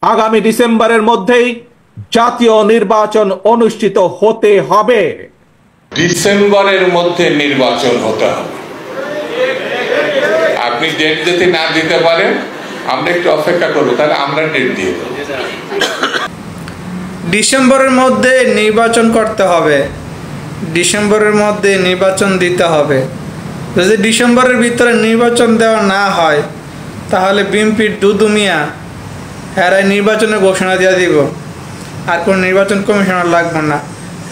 আগামী ডিসেম্বরের মধ্যেই জাতীয় নির্বাচন অনুষ্ঠিত হতে হবে। ডিসেম্বরের মধ্যে নির্বাচন হতে হবে। আপনি ডেট যদি না দিতে পারেন আমরা একটু অপেক্ষা করবো, তাহলে আমরা ডেট দিয়ে দেব। ডিসেম্বরের মধ্যে নির্বাচন করতে হবে, ডিসেম্বরের মধ্যে নির্বাচন দিতে হবে। যদি ডিসেম্বরের ভিতরে নির্বাচন দেওয়া না হয় তাহলে বিএনপির দুদু মিয়া এরা নির্বাচনের ঘোষণা দিয়ে দিব, আর কোনো নির্বাচন কমিশনার লাগবে না।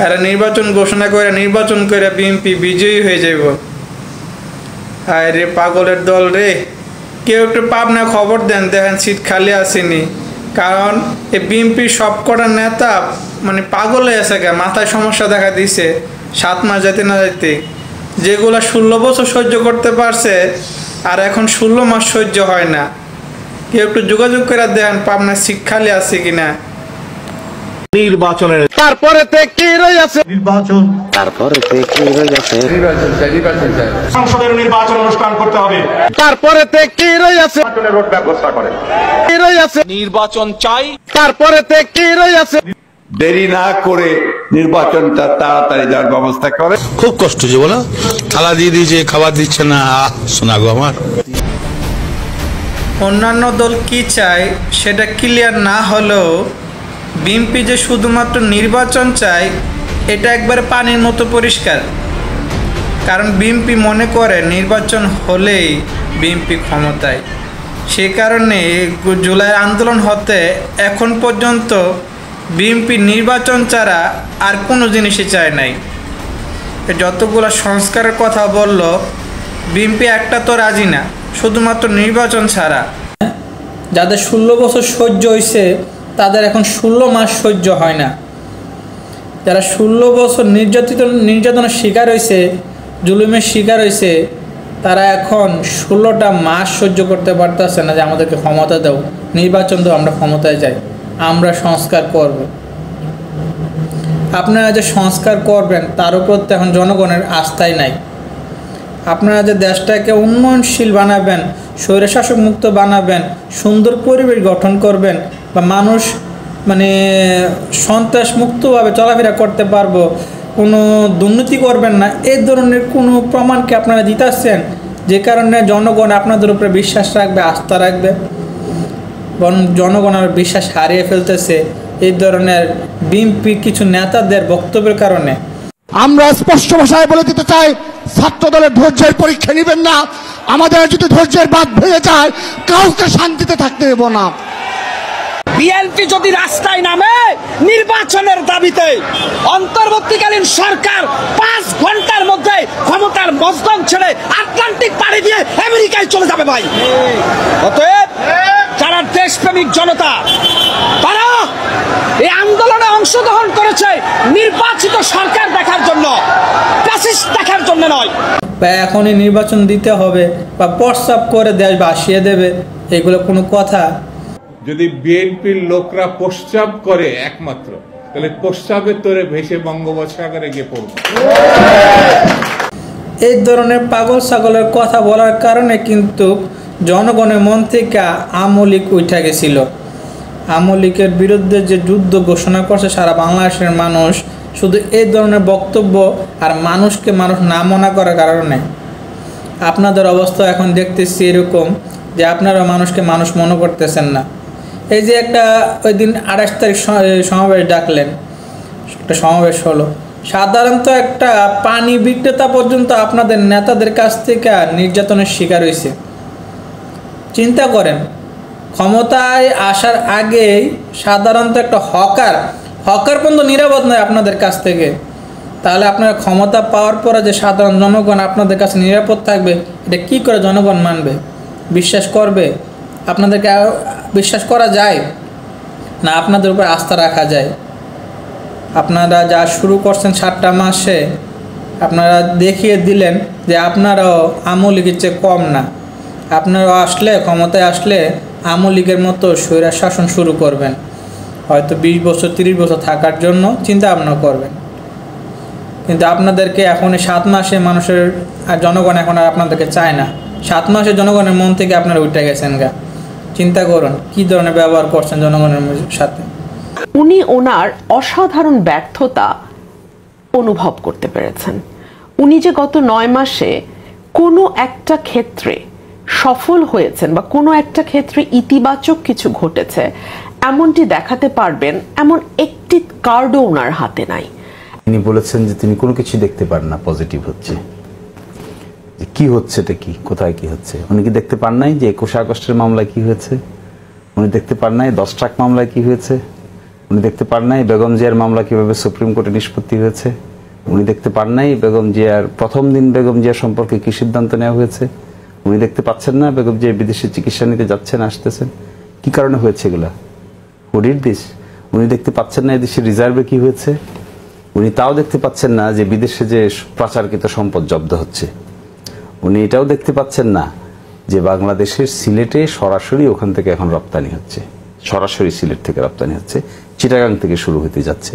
এরা নির্বাচন ঘোষণা করে নির্বাচন করে বিএনপি বিজয়ী হয়ে যাব। হায় রে পাগলের দল রে, কেউ একটু পাবনা খবর দেন, দেখেন সিট খালি আসেনি। কারণ এই বিএনপির সবকটা নেতা মানে পাগল হয়ে আছে, মাথায় সমস্যা দেখা দিছে। 7 মাস যেতে না যেতে যেগুলো 16 বছর সহ্য করতে পারছে আর এখন 16 মাস সহ্য হয় না। কেউ একটু যোগাযোগ করে দেখেন পাবনা সিট খালি আছে কিনা। নির্বাচনের তারপরে কি রয়ে আছে নির্বাচন, তারপরে কি রয়ে আছে সংসদের নির্বাচন অনুষ্ঠান করতে হবে। তারপরে কি রয়ে আছে রোড ব্যবস্থা করে কি রয়ে আছে নির্বাচন চাই। তারপরে কি রয়ে আছে দেরি না করে নির্বাচনটা তাড়াতাড়ি দেওয়ার ব্যবস্থা করে। খুব কষ্ট যে বলো, থালা দিয়ে দিয়েছে, খাবার দিচ্ছে না, শোনা গো আমার। অন্যান্য দল কি চায় সেটা ক্লিয়ার না হলেও বিএনপি যে শুধুমাত্র নির্বাচন চায় এটা একবারে পানির মতো পরিষ্কার। কারণ বিএনপি মনে করে নির্বাচন হলেই বিএনপি ক্ষমতায়। সে কারণে জুলাই আন্দোলন হতে এখন পর্যন্ত বিএনপি নির্বাচন ছাড়া আর কোনো জিনিসই চায় নাই। যতগুলো সংস্কারের কথা বলল বিএনপি একটা তো রাজি না, শুধুমাত্র নির্বাচন ছাড়া। যাদের 16 বছর সহ্য হয়েছে তাদের এখন 16 মাস সহ্য হয় না। যারা 16 বছর নির্যাতনের শিকার হয়েছে, জুলুমের শিকার হয়েছে, তারা এখন 16টা মাস সহ্য করতে পারতেছে না যে আমাদেরকে ক্ষমতা দাও, নির্বাচন দাও, আমরা ক্ষমতায় যাই, আমরা সংস্কার করব। আপনারা যে সংস্কার করবেন তার উপর তো এখন জনগণের আস্থাই নাই। আপনারা যে দেশটাকে উন্নয়নশীল বানাবেন, স্বৈরশাসক মুক্ত বানাবেন, সুন্দর পরিবেশ গঠন করবেন, বা মানুষ মানে সন্ত্রাস মুক্তভাবে চলাফেরা করতে পারবো, কোনো দুর্নীতি করবেন না, এই ধরনের কোনো প্রমাণকে আপনারা দিতেছেন, যে কারণে জনগণ আপনাদের উপরে বিশ্বাস রাখবে, আস্থা রাখবে। বরং জনগণ আর বিশ্বাস হারিয়ে ফেলতেছে এই ধরনের বিএনপি কিছু নেতাদের বক্তব্যের কারণে। আমরা স্পষ্ট ভাষায় বলে দিতে চাই, ছাত্র দলের ধৈর্যের পরীক্ষা নেবেন না। আমাদের যদি ধৈর্যের বাঁধ ভেঙে যায় কাউকে শান্তিতে থাকতে দেব না। বিএনপি যদি রাস্তায় নামে নির্বাচনের দাবিতে, অন্তর্বর্তীকালীন সরকার 5 ঘন্টার মধ্যে ক্ষমতার মসনদ ছেড়ে আটলান্টিক পাড়ি দিয়ে আমেরিকায় চলে যাবে ভাই। অতএব যারা দেশপ্রেমিক জনতা তারা এই আন্দোলনে অংশগ্রহণ করেছে নির্বাচিত সরকার দেখার জন্য, ফ্যাসিস্ট দেখার জন্য নয়। বা এখনই নির্বাচন দিতে হবে বা প্রস্তাব করে দেশ ভাসিয়ে দেবে, এগুলো কোনো কথা? যদি বিএনপির লোকরা প্রস্তাব করে একমাত্র, তাহলে প্রস্তাবের তোরে ভেসে বঙ্গোপসাগরে গিয়ে পড়বে। এই ধরনের পাগল ছাগলের কথা বলার কারণে কিন্তু জনগণের মন থেকে আওয়ামী লীগ উঠে গেছিল। আওয়ামী লীগের বিরুদ্ধে যে যুদ্ধ ঘোষণা করছে সারা বাংলাদেশের মানুষ, শুধু এই ধরনের বক্তব্য আর মানুষকে মানুষ না মনে করার কারণে। আপনাদের অবস্থা এখন দেখতেছি এরকম যে আপনারা মানুষকে মানুষ মনে করতেছেন না। এই যে একটা ওই দিন 28 তারিখ সমাবেশ ডাকলেন, একটা সমাবেশ হলো, সাধারণত একটা পানি বিক্রেতা পর্যন্ত আপনাদের নেতাদের কাছ থেকে নির্যাতনের শিকার হয়েছে। চিন্তা করেন, ক্ষমতায় আসার আগেই সাধারণত একটা হকার পর্যন্ত নিরাপদ নয় আপনাদের কাছ থেকে। তাহলে আপনারা ক্ষমতা পাওয়ার পরে যে সাধারণ জনগণ আপনাদের কাছে নিরাপদ থাকবে, এটা কী করে জনগণ মানবে, বিশ্বাস করবে? আপনাদেরকে বিশ্বাস করা যায় না, আপনাদের উপর আস্থা রাখা যায়? আপনারা যা শুরু করছেন 7টা মাসে, আপনারা দেখিয়ে দিলেন যে আপনারাও আওয়ামী লীগের চেয়ে কম না। আপনারাও আসলে ক্ষমতায় আসলে আওয়ামী লীগের মতো স্বৈর শাসন শুরু করবেন, হয়তো 20 বছর 30 বছর থাকার জন্য চিন্তা ভাবনা করবেন। কিন্তু আপনাদেরকে এখন 7 মাসে মানুষের আর জনগণ এখন আর আপনাদেরকে চায় না। 7 মাসে জনগণের মন থেকে আপনারা উঠে গেছেন গা। চিন্তা করুন কি ধরনের ব্যবহার করছেন জনগণের সাথে। উনি ওনার অসাধারণ ব্যর্থতা অনুভব করতে পেরেছেন। উনি যে গত 9 মাসে কোনো একটা ক্ষেত্রে সফল হয়েছেন বা কোনো একটা ক্ষেত্রে ইতিবাচক কিছু ঘটেছে এমনটি দেখাতে পারবেন এমন একটি কার্ডও ওনার হাতে নাই। তিনি বলেছেন যে তিনি কোনো কিছু দেখতে পান না পজিটিভ হচ্ছে, যে কি হচ্ছে এটা কি, কোথায় কি হচ্ছে। উনি কি দেখতে পান নাই যে 21 আগস্টের মামলায় কি হয়েছে? উনি দেখতে পান নাই 10 ট্রাক মামলায় কি হয়েছে? উনি দেখতে পান নাই বেগম জিয়ার মামলা কিভাবে সুপ্রিম কোর্টে নিষ্পত্তি হয়েছে? উনি দেখতে পান নাই বেগম জিয়ার প্রথম দিন বেগম জিয়া সম্পর্কে কি সিদ্ধান্ত নেওয়া হয়েছে? উনি দেখতে পাচ্ছেন না বেগম জিয়া বিদেশে চিকিৎসা নিতে যাচ্ছেন আসতেছেন? কি কারণে হয়েছে এগুলা? Who did this? উনি দেখতে পাচ্ছেন না এদেশের রিজার্ভে কি হয়েছে? উনি তাও দেখতে পাচ্ছেন না যে বিদেশে যে পাচারকৃত সম্পদ জব্দ হচ্ছে। উনি এটাও দেখতে পাচ্ছেন না যে বাংলাদেশের সিলেটে সরাসরি ওখান থেকে এখন রপ্তানি হচ্ছে, সরাসরি সিলেট থেকে রপ্তানি হচ্ছে, চিটাগাং থেকে শুরু হতে যাচ্ছে।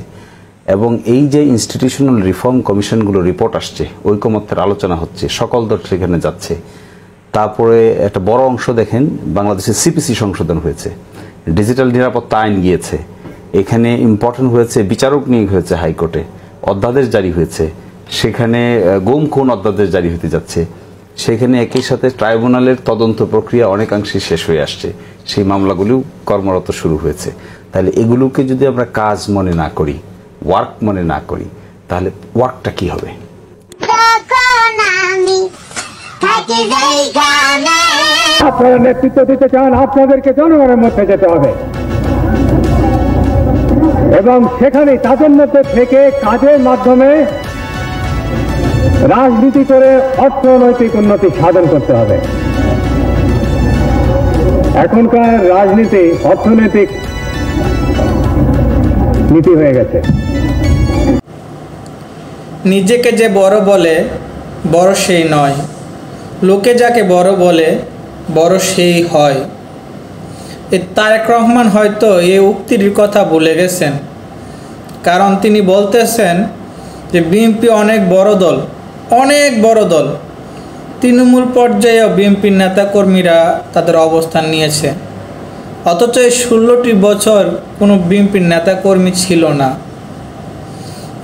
এবং এই যে ইনস্টিটিউশনাল রিফর্ম কমিশনগুলো রিপোর্ট আসছে, ঐকমত্যের আলোচনা হচ্ছে, সকল দল সেখানে যাচ্ছে। তারপরে একটা বড় অংশ দেখেন বাংলাদেশের সিপিসি সংশোধন হয়েছে, ডিজিটাল নিরাপত্তা আইন গিয়েছে, এখানে ইম্পর্টেন্ট হয়েছে বিচারক নিয়োগ হয়েছে হাইকোর্টে, অধ্যাদেশ জারি হয়েছে, সেখানে গুম খুন অধ্যাদেশ জারি হতে যাচ্ছে, সেখানে একই সাথে ট্রাইব্যুনালের তদন্ত প্রক্রিয়া অনেকাংশে শেষ হয়ে আসছে, সেই মামলাগুলিও কর্মরত শুরু হয়েছে। তাহলে এগুলোকে যদি আমরা কাজ মনে না করি, ওয়ার্ক মনে না করি, তাহলে ওয়ার্কটা কি হবে? আপনারা নেতৃত্ব দিতে চান, আপনাদেরকে জনগণের মধ্যে যেতে হবে এবং সেখানে তাদের মধ্যে থেকে কাজের মাধ্যমে রাজনীতি করে অর্থনৈতিক উন্নতি সাধন করতে হবে। এখনকার রাজনীতি অর্থনৈতিক নীতি হয়ে গেছে। নিজেকে যে বড় বলে বড় সেই নয়, লোকে যাকে বড় বলে বড় সেই হয়। তারেক রহমান হয়তো এই উক্তির কথা ভুলে গেছেন, কারণ তিনি বলতেছেন যে বিএনপি অনেক বড় দল, অনেক বড় দল। তৃণমূল পর্যায়েও বিএনপির নেতাকর্মীরা তাদের অবস্থান নিয়েছে, অথচ এই 16টি বছর কোনো বিএনপির নেতাকর্মী ছিল না।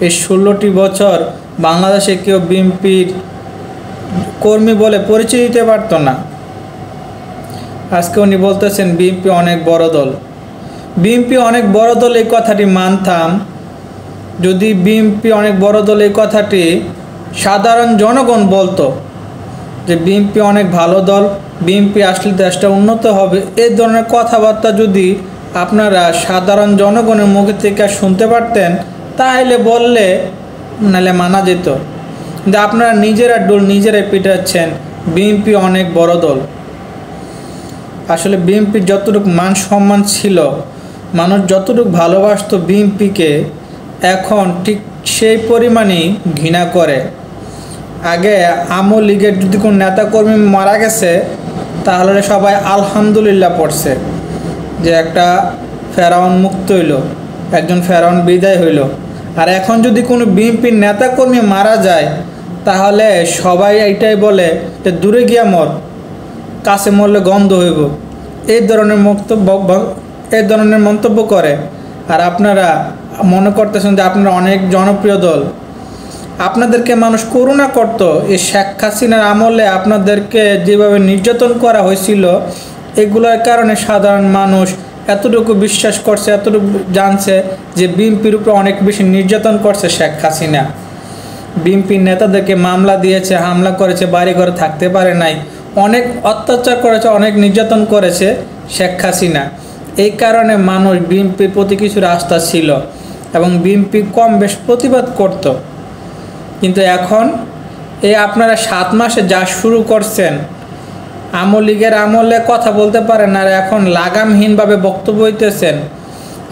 এই 16টি বছর বাংলাদেশে কেউ বিএনপির কর্মী বলে পরিচয় দিতে পারত না। আজকে উনি বলতেছেন বিএনপি অনেক বড় দল। বিএনপি অনেক বড় দল এই কথাটি মানতাম যদি বিএনপি অনেক বড় দল এই কথাটি সাধারণ জনগণ বলতো, যে বিএনপি অনেক ভালো দল, বিএনপি আসলে দেশটা উন্নত হবে, এই ধরনের কথাবার্তা যদি আপনারা সাধারণ জনগণের মুখ থেকে শুনতে পারতেন তাহলে বললে নাহলে মানা যেত। কিন্তু আপনারা নিজেরা ডোল নিজেরাই পিটাচ্ছেন বিএনপি অনেক বড় দল। আসলে বিএনপির যতটুকু মান সম্মান ছিল, মানুষ যতটুকু ভালোবাসত বিএনপিকে, এখন ঠিক সেই পরিমাণেই ঘৃণা করে। আগে আওয়ামী লীগের যদি কোনো নেতাকর্মী মারা গেছে তাহলে সবাই আলহামদুলিল্লাহ পড়ছে যে একটা ফেরাউন মুক্ত হইল, একজন ফেরাউন বিদায় হইল। আর এখন যদি কোনো বিএনপির নেতাকর্মী মারা যায় তাহলে সবাই এইটাই বলে যে দূরে গিয়া মর, কাছে মরলে গন্ধ হইব, এই ধরনের মন্তব্য করে। আর আপনারা মনে করতেছেন যে আপনারা অনেক জনপ্রিয় দল। আপনাদেরকে মানুষ করুণা করত। এই শেখ হাসিনার আমলে আপনাদেরকে যেভাবে নির্যাতন করা হয়েছিল, এগুলোর কারণে সাধারণ মানুষ এতটুকু বিশ্বাস করছে, এতটুকু জানছে যে বিএনপির উপর অনেক বেশি নির্যাতন করছে শেখ হাসিনা। বিএনপির নেতাদেরকে মামলা দিয়েছে, হামলা করেছে, বাড়ি ঘরে থাকতে পারে নাই, অনেক অত্যাচার করেছে, অনেক নির্যাতন করেছে শেখ হাসিনা। এই কারণে মানুষ বিএনপির প্রতি কিছুর আস্থা ছিল এবং বিএনপি কম বেশ প্রতিবাদ করত। কিন্তু এখন এই আপনারা 7 মাসে যা শুরু করছেন, আওয়ামী লীগের আমলে কথা বলতে পারেন আর এখন লাগামহীনভাবে বক্তব্য দিতেছেন।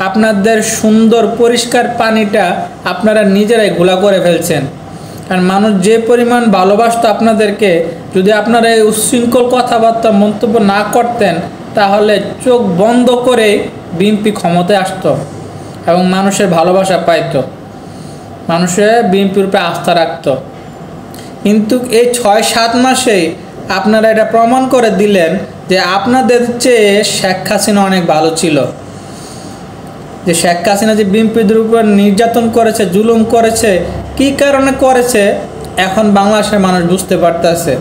আপনাদের সুন্দর পরিষ্কার পানিটা আপনারা নিজেরাই ঘোলা করে ফেলছেন। কারণ মানুষ যে পরিমাণ ভালোবাসত আপনাদেরকে, যদি আপনারা এই উচ্ছৃঙ্খল কথাবার্তা মন্তব্য না করতেন তাহলে চোখ বন্ধ করে বিএনপি ক্ষমতায় আসতো এবং মানুষের ভালোবাসা পাইত, মানুষের বিএনপির উপরে আস্থা রাখত। কিন্তু এই 6-7 মাসে আপনারা এটা প্রমাণ করে দিলেন যে আপনাদের চেয়ে শেখ হাসিনা অনেক ভালো ছিল। যে শেখ হাসিনা যে বিএনপিদের উপর নির্যাতন করেছে, জুলুম করেছে, কি কারণে করেছে এখন বাংলাদেশের মানুষ বুঝতে পারতেছে।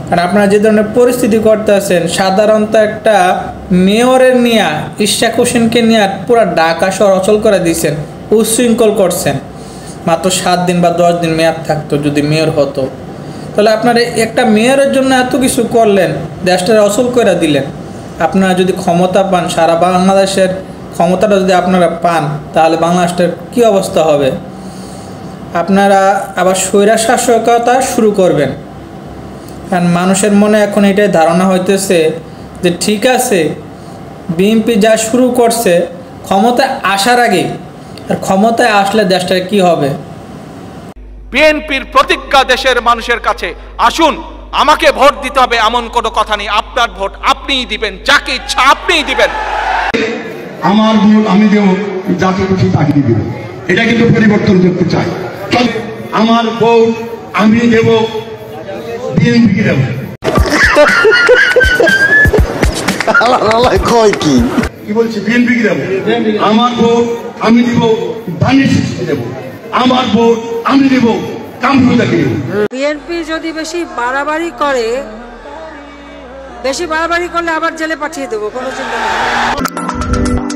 কারণ আপনারা যে ধরনের পরিস্থিতি করতেছেন, সাধারণত একটা মেয়রের নিয়ে ইশাক হোসেনকে নিয়ে পুরো ঢাকা শহর অচল করে দিয়েছেন, উচ্ছৃঙ্খল করছেন। মাত্র 7 দিন বা 10 দিন মেয়াদ থাকতো যদি মেয়র হতো, তাহলে আপনারা একটা মেয়রের জন্য এত কিছু করলেন, দেশটা অচল করে দিলেন। আপনারা যদি ক্ষমতা পান, সারা বাংলাদেশের ক্ষমতাটা যদি আপনারা পান, তাহলে বাংলাদেশটার কী অবস্থা হবে? আপনারা আবার স্বৈরশাসকতা শুরু করবেন। কারণ মানুষের মনে এখন এটাই ধারণা হইতেছে যে ঠিক আছে, বিএনপি যা শুরু করছে ক্ষমতায় আসার আগে, আর ক্ষমতায় আসলে দেশটার কি হবে। বিএনপির প্রতিজ্ঞা দেশের মানুষের কাছে, আসুন আমাকে ভোট দিতে হবে এমন কোনো কথা নেই। আপনার ভোট আপনিই দিবেন, যাকে ইচ্ছা আপনিই দিবেন। আমার ভোট আমি দেব, যাকে খুশি তাকে দেব, এটা কিন্তু পরিবর্তন করতে চাই। আমার ভোট আমি দেব, বিএনপিকে দেব। কয় কি কি বলছি? বিএনপিকে দেব। আমার ভোট আমি দিব, ধানের শীষকে দেব। আমার ভোট আমি দেব, কামরুদাকে দেব। বিএনপি যদি বেশি বাড়াবাড়ি করে, বেশি বাড়াবাড়ি করলে আবার জেলে পাঠিয়ে দেবো, কোনো চিন্তা নেই।